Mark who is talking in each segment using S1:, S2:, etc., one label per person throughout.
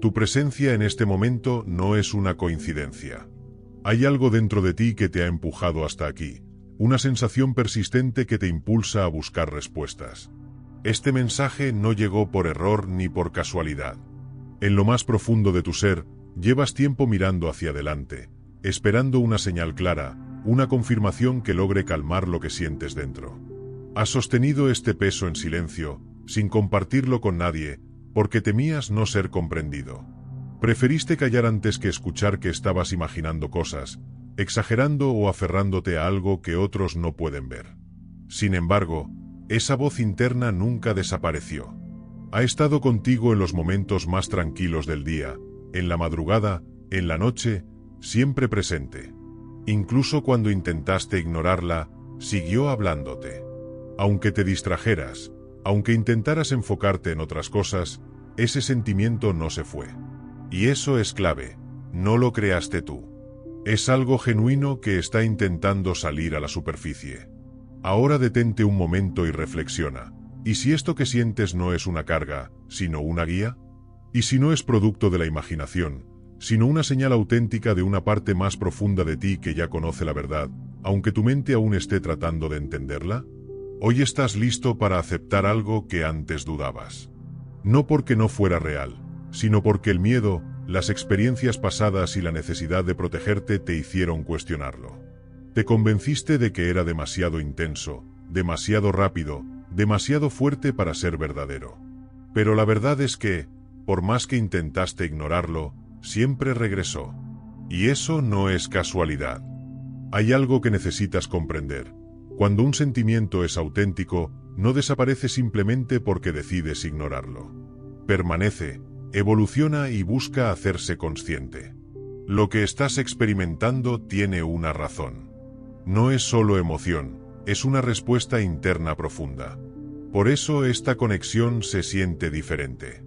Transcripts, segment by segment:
S1: Tu presencia en este momento no es una coincidencia. Hay algo dentro de ti que te ha empujado hasta aquí, una sensación persistente que te impulsa a buscar respuestas. Este mensaje no llegó por error ni por casualidad. En lo más profundo de tu ser, llevas tiempo mirando hacia adelante, esperando una señal clara, una confirmación que logre calmar lo que sientes dentro. Has sostenido este peso en silencio, sin compartirlo con nadie, porque temías no ser comprendido. Preferiste callar antes que escuchar que estabas imaginando cosas, exagerando o aferrándote a algo que otros no pueden ver. Sin embargo, esa voz interna nunca desapareció. Ha estado contigo en los momentos más tranquilos del día, en la madrugada, en la noche, siempre presente. Incluso cuando intentaste ignorarla, siguió hablándote. Aunque te distrajeras, aunque intentaras enfocarte en otras cosas, ese sentimiento no se fue. Y eso es clave, no lo creaste tú. Es algo genuino que está intentando salir a la superficie. Ahora detente un momento y reflexiona. ¿Y si esto que sientes no es una carga, sino una guía? ¿Y si no es producto de la imaginación, sino una señal auténtica de una parte más profunda de ti que ya conoce la verdad, aunque tu mente aún esté tratando de entenderla? Hoy estás listo para aceptar algo que antes dudabas. No porque no fuera real, sino porque el miedo, las experiencias pasadas y la necesidad de protegerte te hicieron cuestionarlo. Te convenciste de que era demasiado intenso, demasiado rápido, demasiado fuerte para ser verdadero. Pero la verdad es que, por más que intentaste ignorarlo, siempre regresó. Y eso no es casualidad. Hay algo que necesitas comprender. Cuando un sentimiento es auténtico, no desaparece simplemente porque decides ignorarlo. Permanece, evoluciona y busca hacerse consciente. Lo que estás experimentando tiene una razón. No es solo emoción, es una respuesta interna profunda. Por eso esta conexión se siente diferente.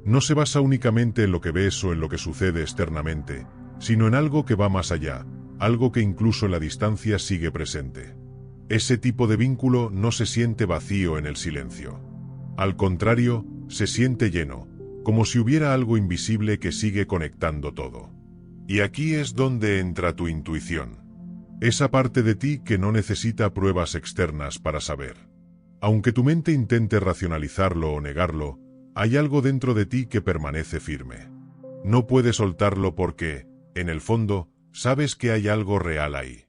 S1: No se basa únicamente en lo que ves o en lo que sucede externamente, sino en algo que va más allá, algo que incluso en la distancia sigue presente. Ese tipo de vínculo no se siente vacío en el silencio. Al contrario, se siente lleno, como si hubiera algo invisible que sigue conectando todo. Y aquí es donde entra tu intuición. Esa parte de ti que no necesita pruebas externas para saber. Aunque tu mente intente racionalizarlo o negarlo, hay algo dentro de ti que permanece firme. No puedes soltarlo porque, en el fondo, sabes que hay algo real ahí.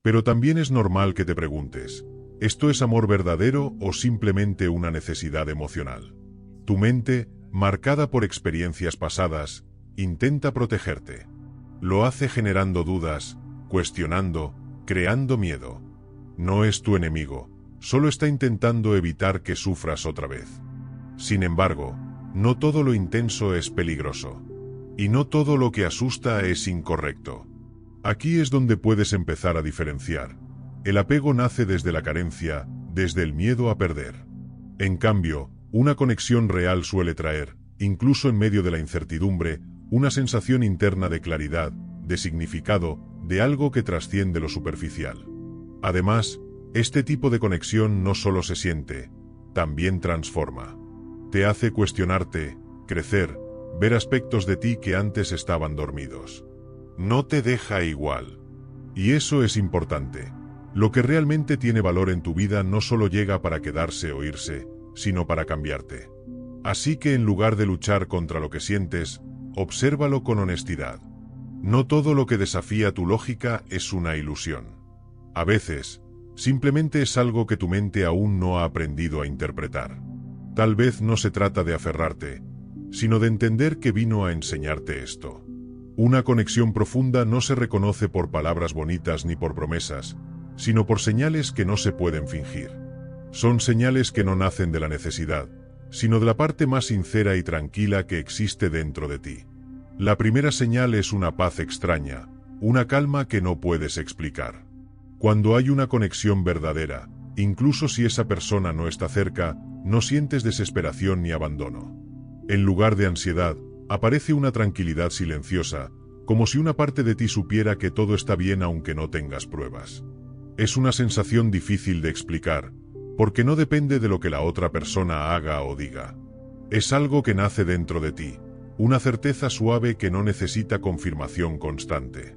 S1: Pero también es normal que te preguntes, ¿esto es amor verdadero o simplemente una necesidad emocional? Tu mente, marcada por experiencias pasadas, intenta protegerte. Lo hace generando dudas, cuestionando, creando miedo. No es tu enemigo, solo está intentando evitar que sufras otra vez. Sin embargo, no todo lo intenso es peligroso. Y no todo lo que asusta es incorrecto. Aquí es donde puedes empezar a diferenciar. El apego nace desde la carencia, desde el miedo a perder. En cambio, una conexión real suele traer, incluso en medio de la incertidumbre, una sensación interna de claridad, de significado, de algo que trasciende lo superficial. Además, este tipo de conexión no solo se siente, también transforma. Te hace cuestionarte, crecer, ver aspectos de ti que antes estaban dormidos. No te deja igual. Y eso es importante. Lo que realmente tiene valor en tu vida no solo llega para quedarse o irse, sino para cambiarte. Así que en lugar de luchar contra lo que sientes, obsérvalo con honestidad. No todo lo que desafía tu lógica es una ilusión. A veces, simplemente es algo que tu mente aún no ha aprendido a interpretar. Tal vez no se trata de aferrarte, sino de entender que vino a enseñarte esto. Una conexión profunda no se reconoce por palabras bonitas ni por promesas, sino por señales que no se pueden fingir. Son señales que no nacen de la necesidad, sino de la parte más sincera y tranquila que existe dentro de ti. La primera señal es una paz extraña, una calma que no puedes explicar. Cuando hay una conexión verdadera, incluso si esa persona no está cerca, no sientes desesperación ni abandono. En lugar de ansiedad, aparece una tranquilidad silenciosa, como si una parte de ti supiera que todo está bien aunque no tengas pruebas. Es una sensación difícil de explicar, porque no depende de lo que la otra persona haga o diga. Es algo que nace dentro de ti, una certeza suave que no necesita confirmación constante.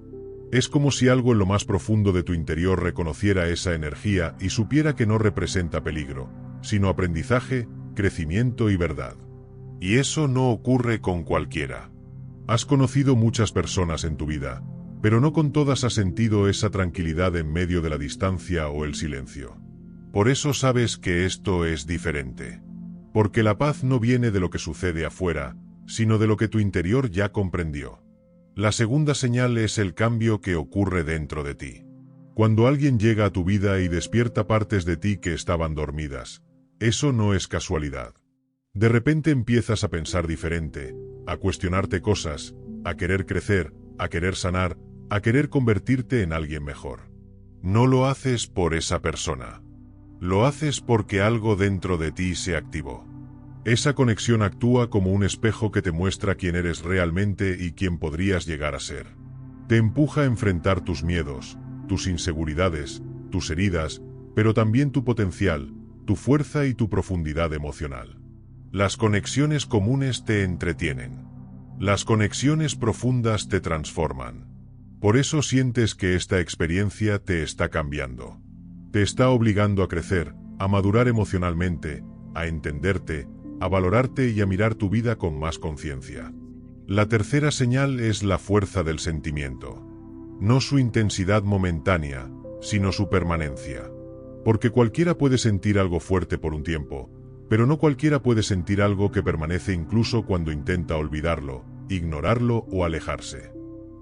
S1: Es como si algo en lo más profundo de tu interior reconociera esa energía y supiera que no representa peligro, sino aprendizaje, crecimiento y verdad. Y eso no ocurre con cualquiera. Has conocido muchas personas en tu vida, pero no con todas has sentido esa tranquilidad en medio de la distancia o el silencio. Por eso sabes que esto es diferente. Porque la paz no viene de lo que sucede afuera, sino de lo que tu interior ya comprendió. La segunda señal es el cambio que ocurre dentro de ti. Cuando alguien llega a tu vida y despierta partes de ti que estaban dormidas, eso no es casualidad. De repente empiezas a pensar diferente, a cuestionarte cosas, a querer crecer, a querer sanar, a querer convertirte en alguien mejor. No lo haces por esa persona. Lo haces porque algo dentro de ti se activó. Esa conexión actúa como un espejo que te muestra quién eres realmente y quién podrías llegar a ser. Te empuja a enfrentar tus miedos, tus inseguridades, tus heridas, pero también tu potencial, tu fuerza y tu profundidad emocional. Las conexiones comunes te entretienen. Las conexiones profundas te transforman. Por eso sientes que esta experiencia te está cambiando. Te está obligando a crecer, a madurar emocionalmente, a entenderte, a valorarte y a mirar tu vida con más conciencia. La tercera señal es la fuerza del sentimiento. No su intensidad momentánea, sino su permanencia. Porque cualquiera puede sentir algo fuerte por un tiempo, pero no cualquiera puede sentir algo que permanece incluso cuando intenta olvidarlo, ignorarlo o alejarse.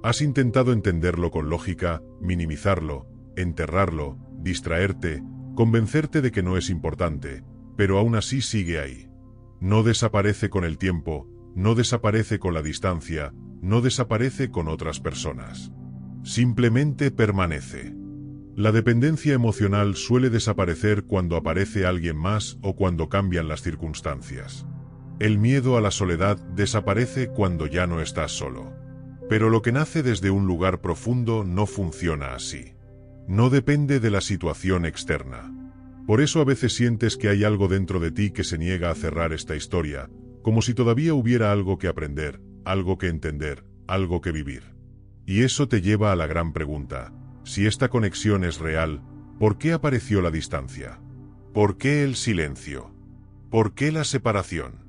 S1: Has intentado entenderlo con lógica, minimizarlo, enterrarlo, distraerte, convencerte de que no es importante, pero aún así sigue ahí. No desaparece con el tiempo, no desaparece con la distancia, no desaparece con otras personas. Simplemente permanece. La dependencia emocional suele desaparecer cuando aparece alguien más o cuando cambian las circunstancias. El miedo a la soledad desaparece cuando ya no estás solo. Pero lo que nace desde un lugar profundo no funciona así. No depende de la situación externa. Por eso a veces sientes que hay algo dentro de ti que se niega a cerrar esta historia, como si todavía hubiera algo que aprender, algo que entender, algo que vivir. Y eso te lleva a la gran pregunta: si esta conexión es real, ¿por qué apareció la distancia? ¿Por qué el silencio? ¿Por qué la separación?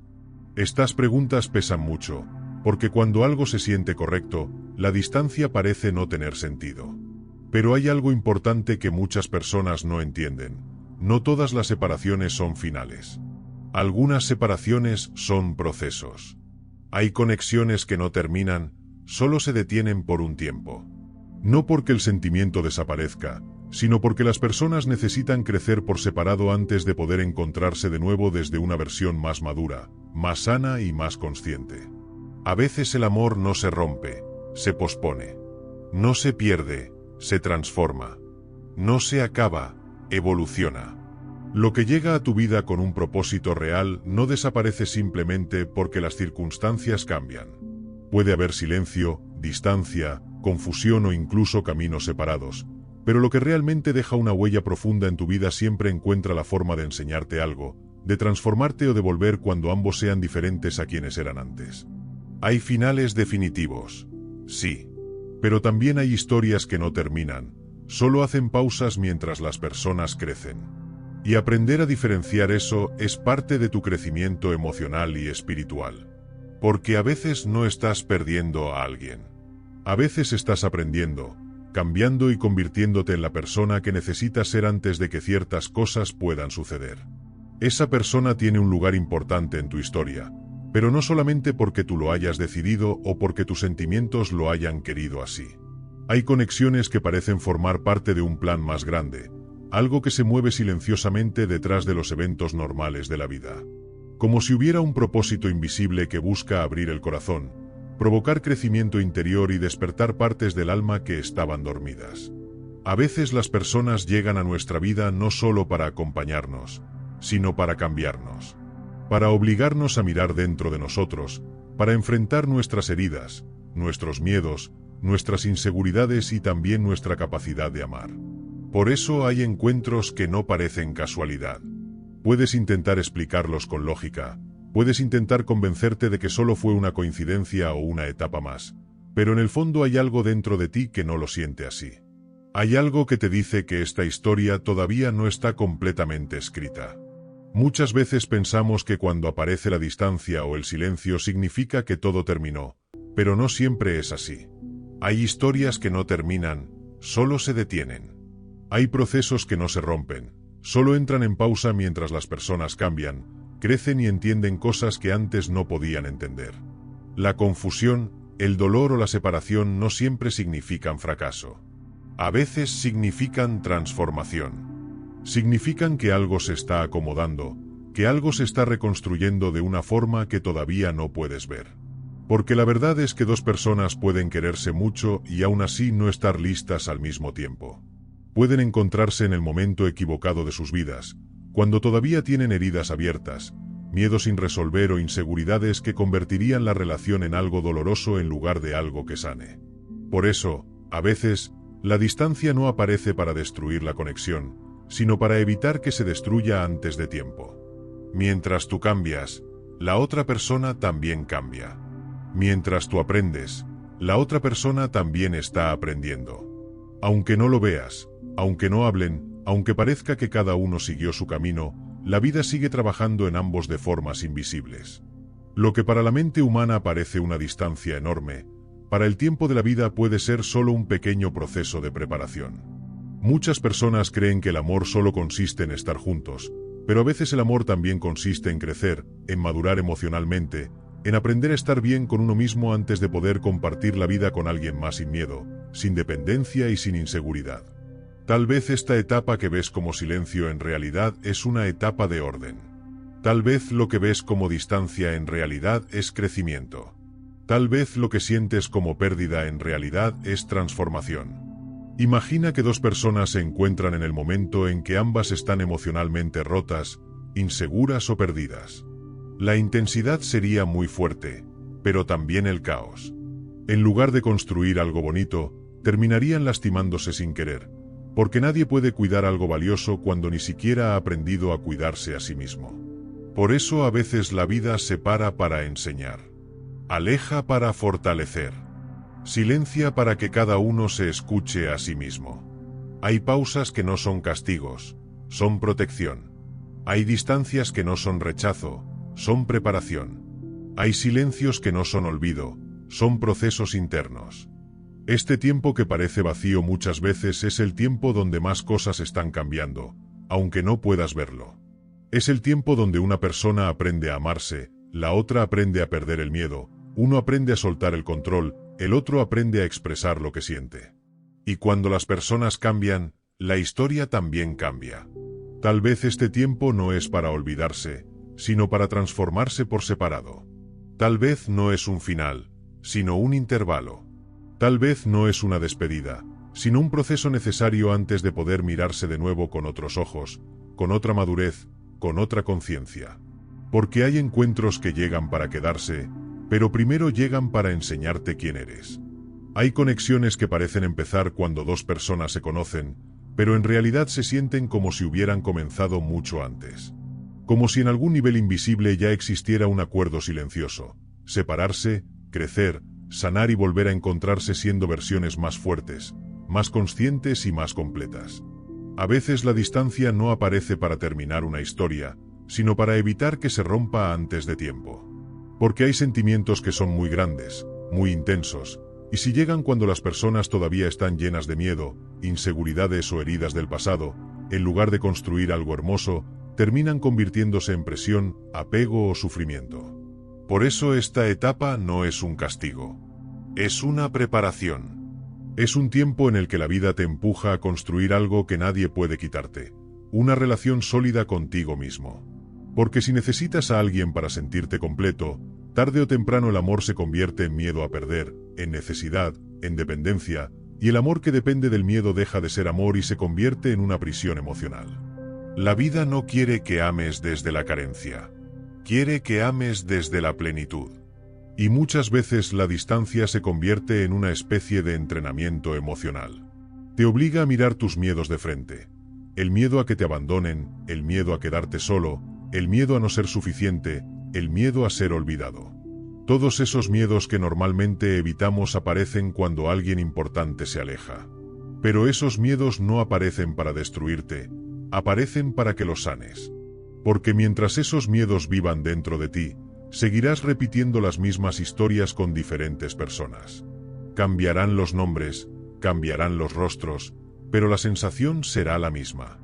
S1: Estas preguntas pesan mucho, porque cuando algo se siente correcto, la distancia parece no tener sentido. Pero hay algo importante que muchas personas no entienden. No todas las separaciones son finales. Algunas separaciones son procesos. Hay conexiones que no terminan, solo se detienen por un tiempo. No porque el sentimiento desaparezca, sino porque las personas necesitan crecer por separado antes de poder encontrarse de nuevo desde una versión más madura, más sana y más consciente. A veces el amor no se rompe, se pospone. No se pierde, se transforma. No se acaba, evoluciona. Lo que llega a tu vida con un propósito real no desaparece simplemente porque las circunstancias cambian. Puede haber silencio, distancia, confusión o incluso caminos separados, pero lo que realmente deja una huella profunda en tu vida siempre encuentra la forma de enseñarte algo, de transformarte o de volver cuando ambos sean diferentes a quienes eran antes. Hay finales definitivos, sí, pero también hay historias que no terminan, solo hacen pausas mientras las personas crecen. Y aprender a diferenciar eso es parte de tu crecimiento emocional y espiritual. Porque a veces no estás perdiendo a alguien. A veces estás aprendiendo, cambiando y convirtiéndote en la persona que necesitas ser antes de que ciertas cosas puedan suceder. Esa persona tiene un lugar importante en tu historia, pero no solamente porque tú lo hayas decidido o porque tus sentimientos lo hayan querido así. Hay conexiones que parecen formar parte de un plan más grande, algo que se mueve silenciosamente detrás de los eventos normales de la vida. Como si hubiera un propósito invisible que busca abrir el corazón, provocar crecimiento interior y despertar partes del alma que estaban dormidas. A veces las personas llegan a nuestra vida no solo para acompañarnos, sino para cambiarnos. Para obligarnos a mirar dentro de nosotros, para enfrentar nuestras heridas, nuestros miedos, nuestras inseguridades y también nuestra capacidad de amar. Por eso hay encuentros que no parecen casualidad. Puedes intentar explicarlos con lógica, Puedes intentar convencerte de que solo fue una coincidencia o una etapa más, pero en el fondo hay algo dentro de ti que no lo siente así. Hay algo que te dice que esta historia todavía no está completamente escrita. Muchas veces pensamos que cuando aparece la distancia o el silencio significa que todo terminó, pero no siempre es así. Hay historias que no terminan, solo se detienen. Hay procesos que no se rompen, solo entran en pausa mientras las personas cambian, crecen y entienden cosas que antes no podían entender. La confusión, el dolor o la separación no siempre significan fracaso. A veces significan transformación. Significan que algo se está acomodando, que algo se está reconstruyendo de una forma que todavía no puedes ver. Porque la verdad es que dos personas pueden quererse mucho y aún así no estar listas al mismo tiempo. Pueden encontrarse en el momento equivocado de sus vidas, cuando todavía tienen heridas abiertas, miedos sin resolver o inseguridades que convertirían la relación en algo doloroso en lugar de algo que sane. Por eso, a veces, la distancia no aparece para destruir la conexión, sino para evitar que se destruya antes de tiempo. Mientras tú cambias, la otra persona también cambia. Mientras tú aprendes, la otra persona también está aprendiendo. Aunque no lo veas, aunque no hablen, aunque parezca que cada uno siguió su camino, la vida sigue trabajando en ambos de formas invisibles. Lo que para la mente humana parece una distancia enorme, para el tiempo de la vida puede ser solo un pequeño proceso de preparación. Muchas personas creen que el amor solo consiste en estar juntos, pero a veces el amor también consiste en crecer, en madurar emocionalmente, en aprender a estar bien con uno mismo antes de poder compartir la vida con alguien más sin miedo, sin dependencia y sin inseguridad. Tal vez esta etapa que ves como silencio en realidad es una etapa de orden. Tal vez lo que ves como distancia en realidad es crecimiento. Tal vez lo que sientes como pérdida en realidad es transformación. Imagina que dos personas se encuentran en el momento en que ambas están emocionalmente rotas, inseguras o perdidas. La intensidad sería muy fuerte, pero también el caos. En lugar de construir algo bonito, terminarían lastimándose sin querer, porque nadie puede cuidar algo valioso cuando ni siquiera ha aprendido a cuidarse a sí mismo. Por eso a veces la vida separa para enseñar. Aleja para fortalecer. Silencia para que cada uno se escuche a sí mismo. Hay pausas que no son castigos, son protección. Hay distancias que no son rechazo, son preparación. Hay silencios que no son olvido, son procesos internos. Este tiempo que parece vacío muchas veces es el tiempo donde más cosas están cambiando, aunque no puedas verlo. Es el tiempo donde una persona aprende a amarse, la otra aprende a perder el miedo, uno aprende a soltar el control, el otro aprende a expresar lo que siente. Y cuando las personas cambian, la historia también cambia. Tal vez este tiempo no es para olvidarse, sino para transformarse por separado. Tal vez no es un final, sino un intervalo. Tal vez no es una despedida, sino un proceso necesario antes de poder mirarse de nuevo con otros ojos, con otra madurez, con otra conciencia. Porque hay encuentros que llegan para quedarse, pero primero llegan para enseñarte quién eres. Hay conexiones que parecen empezar cuando dos personas se conocen, pero en realidad se sienten como si hubieran comenzado mucho antes. Como si en algún nivel invisible ya existiera un acuerdo silencioso. Separarse, crecer, sanar y volver a encontrarse siendo versiones más fuertes, más conscientes y más completas. A veces la distancia no aparece para terminar una historia, sino para evitar que se rompa antes de tiempo. Porque hay sentimientos que son muy grandes, muy intensos, y si llegan cuando las personas todavía están llenas de miedo, inseguridades o heridas del pasado, en lugar de construir algo hermoso, terminan convirtiéndose en presión, apego o sufrimiento. Por eso esta etapa no es un castigo. Es una preparación. Es un tiempo en el que la vida te empuja a construir algo que nadie puede quitarte, una relación sólida contigo mismo. Porque si necesitas a alguien para sentirte completo, tarde o temprano el amor se convierte en miedo a perder, en necesidad, en dependencia, y el amor que depende del miedo deja de ser amor y se convierte en una prisión emocional. La vida no quiere que ames desde la carencia. Quiere que ames desde la plenitud. Y muchas veces la distancia se convierte en una especie de entrenamiento emocional. Te obliga a mirar tus miedos de frente. El miedo a que te abandonen, el miedo a quedarte solo, el miedo a no ser suficiente, el miedo a ser olvidado. Todos esos miedos que normalmente evitamos aparecen cuando alguien importante se aleja. Pero esos miedos no aparecen para destruirte, aparecen para que los sanes. Porque mientras esos miedos vivan dentro de ti, seguirás repitiendo las mismas historias con diferentes personas. Cambiarán los nombres, cambiarán los rostros, pero la sensación será la misma.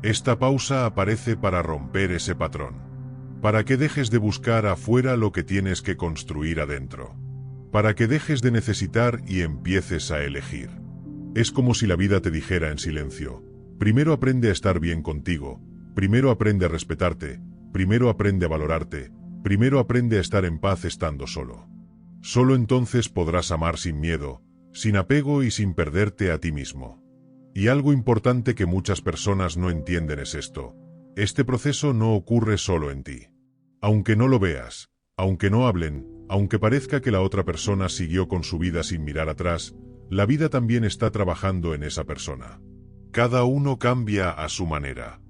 S1: Esta pausa aparece para romper ese patrón. Para que dejes de buscar afuera lo que tienes que construir adentro. Para que dejes de necesitar y empieces a elegir. Es como si la vida te dijera en silencio: primero aprende a estar bien contigo, primero aprende a respetarte, primero aprende a valorarte, primero aprende a estar en paz estando solo. Solo entonces podrás amar sin miedo, sin apego y sin perderte a ti mismo. Y algo importante que muchas personas no entienden es esto: este proceso no ocurre solo en ti. Aunque no lo veas, aunque no hablen, aunque parezca que la otra persona siguió con su vida sin mirar atrás, la vida también está trabajando en esa persona. Cada uno cambia a su manera.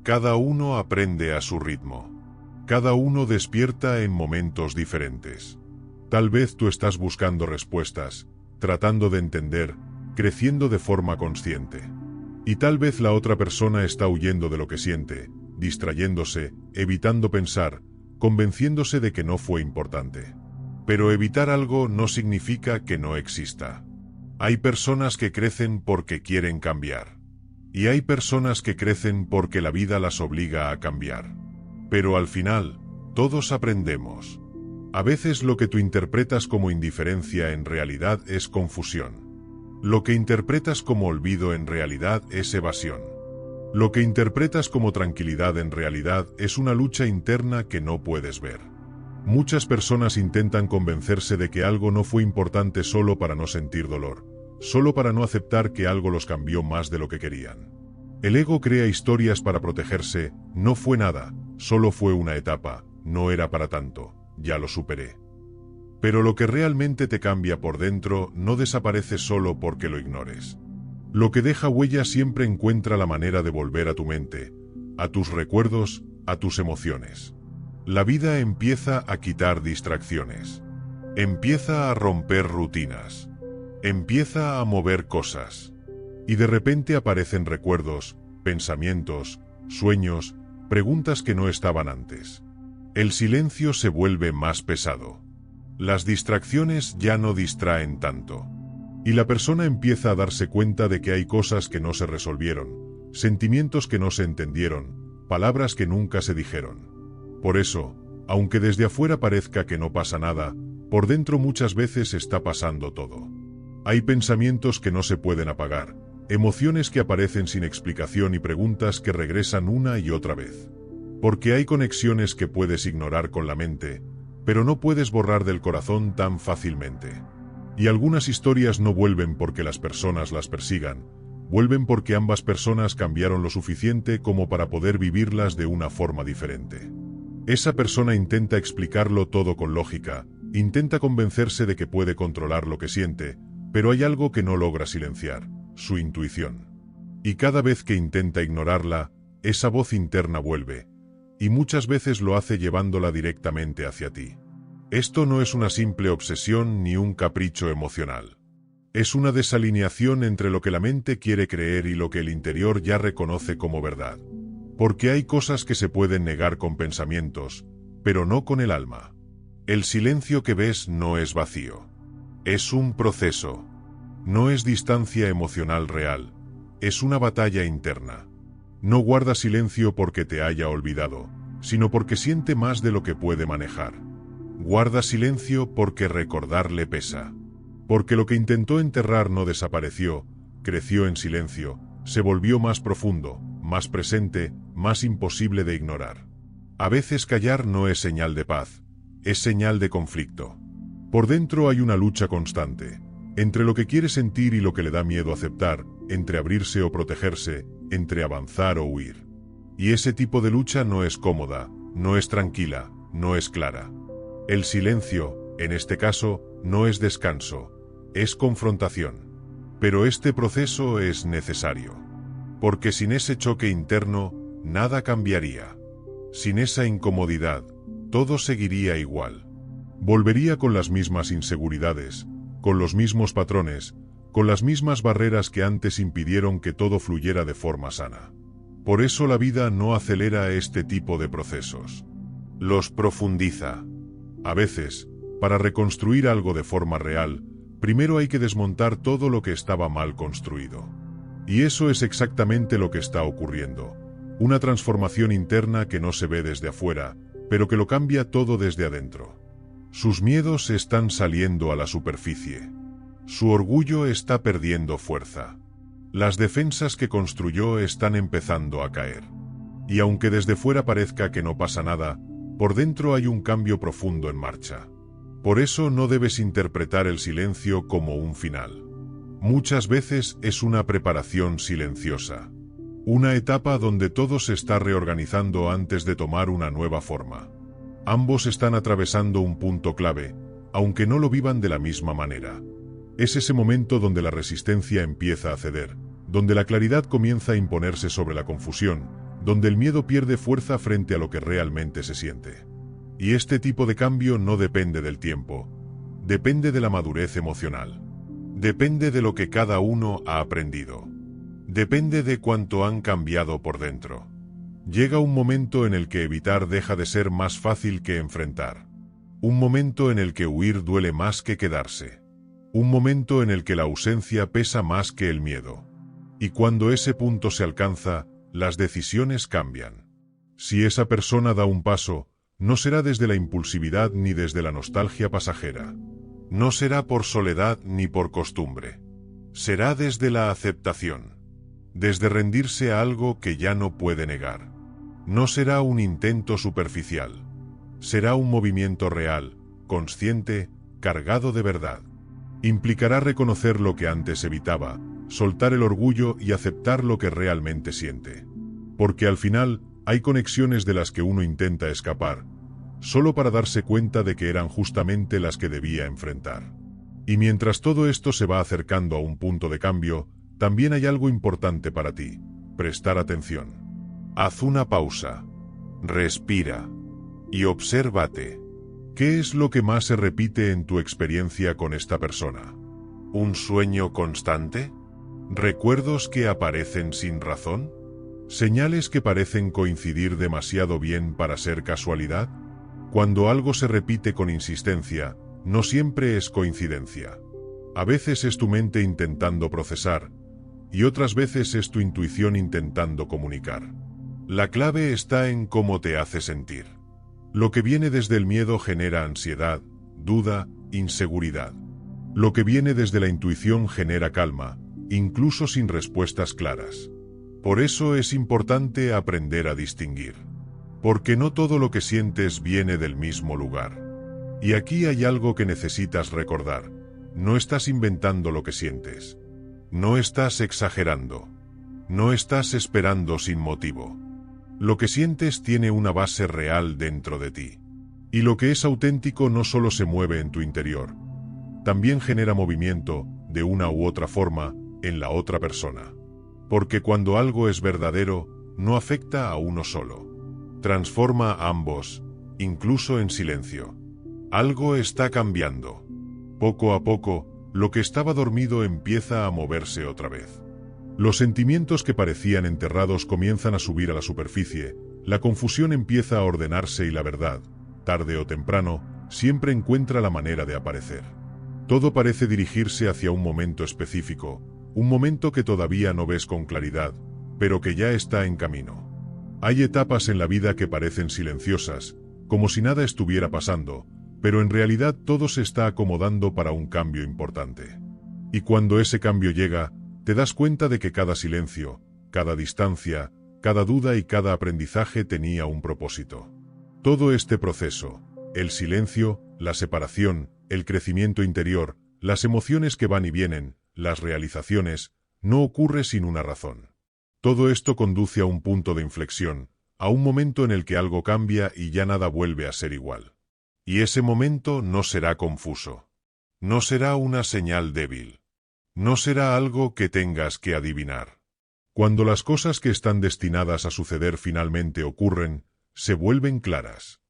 S1: Cada uno aprende a su ritmo. Cada uno despierta en momentos diferentes. Tal vez tú estás buscando respuestas, tratando de entender, creciendo de forma consciente. Y tal vez la otra persona está huyendo de lo que siente, distrayéndose, evitando pensar, convenciéndose de que no fue importante. Pero evitar algo no significa que no exista. Hay personas que crecen porque quieren cambiar. Y hay personas que crecen porque la vida las obliga a cambiar. Pero al final, todos aprendemos. A veces lo que tú interpretas como indiferencia en realidad es confusión. Lo que interpretas como olvido en realidad es evasión. Lo que interpretas como tranquilidad en realidad es una lucha interna que no puedes ver. Muchas personas intentan convencerse de que algo no fue importante solo para no sentir dolor, solo para no aceptar que algo los cambió más de lo que querían. El ego crea historias para protegerse: no fue nada, solo fue una etapa, no era para tanto, ya lo superé. Pero lo que realmente te cambia por dentro no desaparece solo porque lo ignores. Lo que deja huella siempre encuentra la manera de volver a tu mente, a tus recuerdos, a tus emociones. La vida empieza a quitar distracciones. Empieza a romper rutinas. Empieza a mover cosas. Y de repente aparecen recuerdos, pensamientos, sueños, preguntas que no estaban antes. El silencio se vuelve más pesado. Las distracciones ya no distraen tanto. Y la persona empieza a darse cuenta de que hay cosas que no se resolvieron, sentimientos que no se entendieron, palabras que nunca se dijeron. Por eso, aunque desde afuera parezca que no pasa nada, por dentro muchas veces está pasando todo. Hay pensamientos que no se pueden apagar, emociones que aparecen sin explicación y preguntas que regresan una y otra vez. Porque hay conexiones que puedes ignorar con la mente, pero no puedes borrar del corazón tan fácilmente. Y algunas historias no vuelven porque las personas las persigan, vuelven porque ambas personas cambiaron lo suficiente como para poder vivirlas de una forma diferente. Esa persona intenta explicarlo todo con lógica, intenta convencerse de que puede controlar lo que siente, pero hay algo que no logra silenciar: su intuición. Y cada vez que intenta ignorarla, esa voz interna vuelve, y muchas veces lo hace llevándola directamente hacia ti. Esto no es una simple obsesión ni un capricho emocional. Es una desalineación entre lo que la mente quiere creer y lo que el interior ya reconoce como verdad. Porque hay cosas que se pueden negar con pensamientos, pero no con el alma. El silencio que ves no es vacío. Es un proceso. No es distancia emocional real. Es una batalla interna. No guarda silencio porque te haya olvidado, sino porque siente más de lo que puede manejar. Guarda silencio porque recordarle pesa. Porque lo que intentó enterrar no desapareció, creció en silencio, se volvió más profundo, más presente, más imposible de ignorar. A veces callar no es señal de paz, es señal de conflicto. Por dentro hay una lucha constante, entre lo que quiere sentir y lo que le da miedo aceptar, entre abrirse o protegerse, entre avanzar o huir. Y ese tipo de lucha no es cómoda, no es tranquila, no es clara. El silencio, en este caso, no es descanso, es confrontación. Pero este proceso es necesario. Porque sin ese choque interno, nada cambiaría. Sin esa incomodidad, todo seguiría igual. Volvería con las mismas inseguridades, con los mismos patrones, con las mismas barreras que antes impidieron que todo fluyera de forma sana. Por eso la vida no acelera este tipo de procesos. Los profundiza. A veces, para reconstruir algo de forma real, primero hay que desmontar todo lo que estaba mal construido. Y eso es exactamente lo que está ocurriendo. Una transformación interna que no se ve desde afuera, pero que lo cambia todo desde adentro. Sus miedos están saliendo a la superficie. Su orgullo está perdiendo fuerza. Las defensas que construyó están empezando a caer. Y aunque desde fuera parezca que no pasa nada, por dentro hay un cambio profundo en marcha. Por eso no debes interpretar el silencio como un final. Muchas veces es una preparación silenciosa. Una etapa donde todo se está reorganizando antes de tomar una nueva forma. Ambos están atravesando un punto clave, aunque no lo vivan de la misma manera. Es ese momento donde la resistencia empieza a ceder, donde la claridad comienza a imponerse sobre la confusión, donde el miedo pierde fuerza frente a lo que realmente se siente. Y este tipo de cambio no depende del tiempo, depende de la madurez emocional. Depende de lo que cada uno ha aprendido. Depende de cuánto han cambiado por dentro. Llega un momento en el que evitar deja de ser más fácil que enfrentar. Un momento en el que huir duele más que quedarse. Un momento en el que la ausencia pesa más que el miedo. Y cuando ese punto se alcanza, las decisiones cambian. Si esa persona da un paso, no será desde la impulsividad ni desde la nostalgia pasajera. No será por soledad ni por costumbre. Será desde la aceptación. Desde rendirse a algo que ya no puede negar. No será un intento superficial. Será un movimiento real, consciente, cargado de verdad. Implicará reconocer lo que antes evitaba, soltar el orgullo y aceptar lo que realmente siente. Porque al final, hay conexiones de las que uno intenta escapar, solo para darse cuenta de que eran justamente las que debía enfrentar. Y mientras todo esto se va acercando a un punto de cambio, también hay algo importante para ti: prestar atención. Haz una pausa, respira y obsérvate. ¿Qué es lo que más se repite en tu experiencia con esta persona? ¿Un sueño constante? ¿Recuerdos que aparecen sin razón? ¿Señales que parecen coincidir demasiado bien para ser casualidad? Cuando algo se repite con insistencia, no siempre es coincidencia. A veces es tu mente intentando procesar, y otras veces es tu intuición intentando comunicar. La clave está en cómo te hace sentir. Lo que viene desde el miedo genera ansiedad, duda, inseguridad. Lo que viene desde la intuición genera calma, incluso sin respuestas claras. Por eso es importante aprender a distinguir. Porque no todo lo que sientes viene del mismo lugar. Y aquí hay algo que necesitas recordar: no estás inventando lo que sientes. No estás exagerando. No estás esperando sin motivo. Lo que sientes tiene una base real dentro de ti. Y lo que es auténtico no solo se mueve en tu interior, también genera movimiento, de una u otra forma, en la otra persona. Porque cuando algo es verdadero, no afecta a uno solo. Transforma a ambos, incluso en silencio. Algo está cambiando. Poco a poco, lo que estaba dormido empieza a moverse otra vez. Los sentimientos que parecían enterrados comienzan a subir a la superficie, la confusión empieza a ordenarse y la verdad, tarde o temprano, siempre encuentra la manera de aparecer. Todo parece dirigirse hacia un momento específico, un momento que todavía no ves con claridad, pero que ya está en camino. Hay etapas en la vida que parecen silenciosas, como si nada estuviera pasando, pero en realidad todo se está acomodando para un cambio importante. Y cuando ese cambio llega, te das cuenta de que cada silencio, cada distancia, cada duda y cada aprendizaje tenía un propósito. Todo este proceso, el silencio, la separación, el crecimiento interior, las emociones que van y vienen, las realizaciones, no ocurre sin una razón. Todo esto conduce a un punto de inflexión, a un momento en el que algo cambia y ya nada vuelve a ser igual. Y ese momento no será confuso. No será una señal débil. No será algo que tengas que adivinar. Cuando las cosas que están destinadas a suceder finalmente ocurren, se vuelven claras.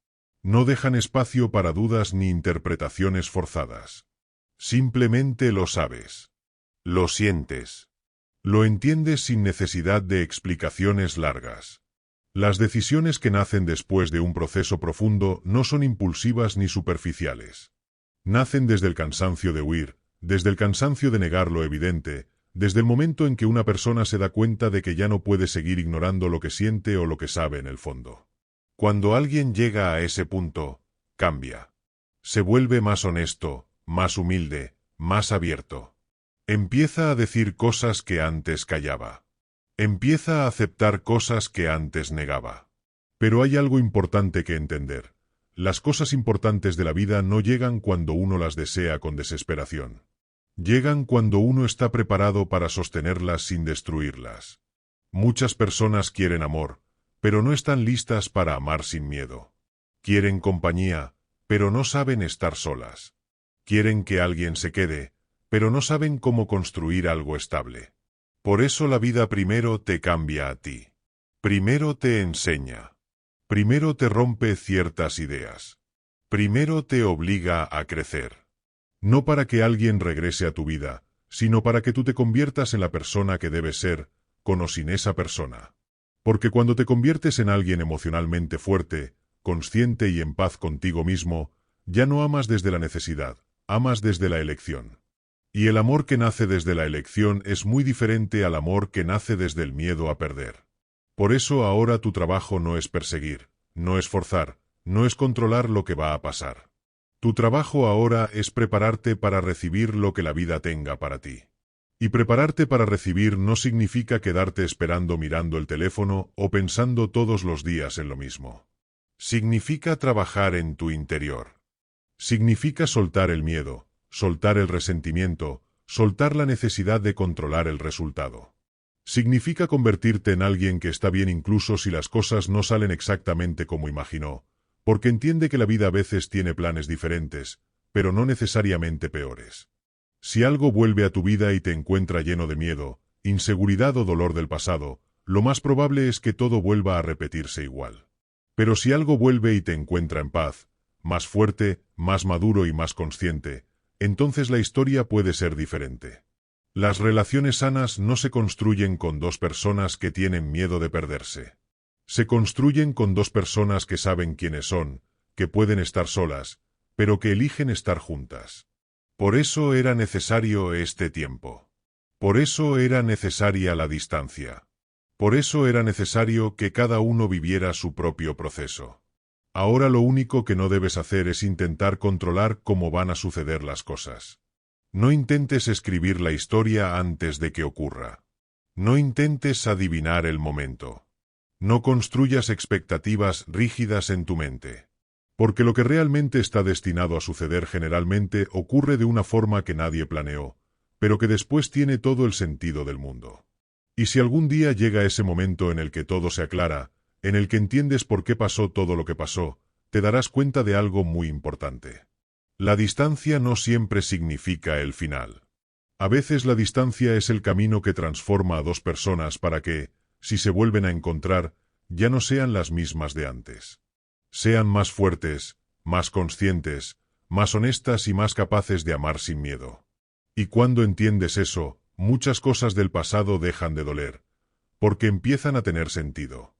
S1: No dejan espacio para dudas ni interpretaciones forzadas. Simplemente lo sabes. Lo sientes. Lo entiendes sin necesidad de explicaciones largas. Las decisiones que nacen después de un proceso profundo no son impulsivas ni superficiales. Nacen desde el cansancio de huir, desde el cansancio de negar lo evidente, desde el momento en que una persona se da cuenta de que ya no puede seguir ignorando lo que siente o lo que sabe en el fondo. Cuando alguien llega a ese punto, cambia. Se vuelve más honesto, más humilde, más abierto. Empieza a decir cosas que antes callaba. Empieza a aceptar cosas que antes negaba. Pero hay algo importante que entender. Las cosas importantes de la vida no llegan cuando uno las desea con desesperación. Llegan cuando uno está preparado para sostenerlas sin destruirlas. Muchas personas quieren amor, pero no están listas para amar sin miedo. Quieren compañía, pero no saben estar solas. Quieren que alguien se quede, pero no saben cómo construir algo estable. Por eso la vida primero te cambia a ti. Primero te enseña. Primero te rompe ciertas ideas. Primero te obliga a crecer. No para que alguien regrese a tu vida, sino para que tú te conviertas en la persona que debes ser, con o sin esa persona. Porque cuando te conviertes en alguien emocionalmente fuerte, consciente y en paz contigo mismo, ya no amas desde la necesidad, amas desde la elección. Y el amor que nace desde la elección es muy diferente al amor que nace desde el miedo a perder. Por eso ahora tu trabajo no es perseguir, no es forzar, no es controlar lo que va a pasar. Tu trabajo ahora es prepararte para recibir lo que la vida tenga para ti. Y prepararte para recibir no significa quedarte esperando mirando el teléfono o pensando todos los días en lo mismo. Significa trabajar en tu interior. Significa soltar el miedo, soltar el resentimiento, soltar la necesidad de controlar el resultado. Significa convertirte en alguien que está bien incluso si las cosas no salen exactamente como imaginó, porque entiende que la vida a veces tiene planes diferentes, pero no necesariamente peores. Si algo vuelve a tu vida y te encuentra lleno de miedo, inseguridad o dolor del pasado, lo más probable es que todo vuelva a repetirse igual. Pero si algo vuelve y te encuentra en paz, más fuerte, más maduro y más consciente, entonces la historia puede ser diferente. Las relaciones sanas no se construyen con dos personas que tienen miedo de perderse. Se construyen con dos personas que saben quiénes son, que pueden estar solas, pero que eligen estar juntas. Por eso era necesario este tiempo. Por eso era necesaria la distancia. Por eso era necesario que cada uno viviera su propio proceso. Ahora lo único que no debes hacer es intentar controlar cómo van a suceder las cosas. No intentes escribir la historia antes de que ocurra. No intentes adivinar el momento. No construyas expectativas rígidas en tu mente. Porque lo que realmente está destinado a suceder generalmente ocurre de una forma que nadie planeó, pero que después tiene todo el sentido del mundo. Y si algún día llega ese momento en el que todo se aclara, en el que entiendes por qué pasó todo lo que pasó, te darás cuenta de algo muy importante. La distancia no siempre significa el final. A veces la distancia es el camino que transforma a dos personas para que, si se vuelven a encontrar, ya no sean las mismas de antes. Sean más fuertes, más conscientes, más honestas y más capaces de amar sin miedo. Y cuando entiendes eso, muchas cosas del pasado dejan de doler, porque empiezan a tener sentido.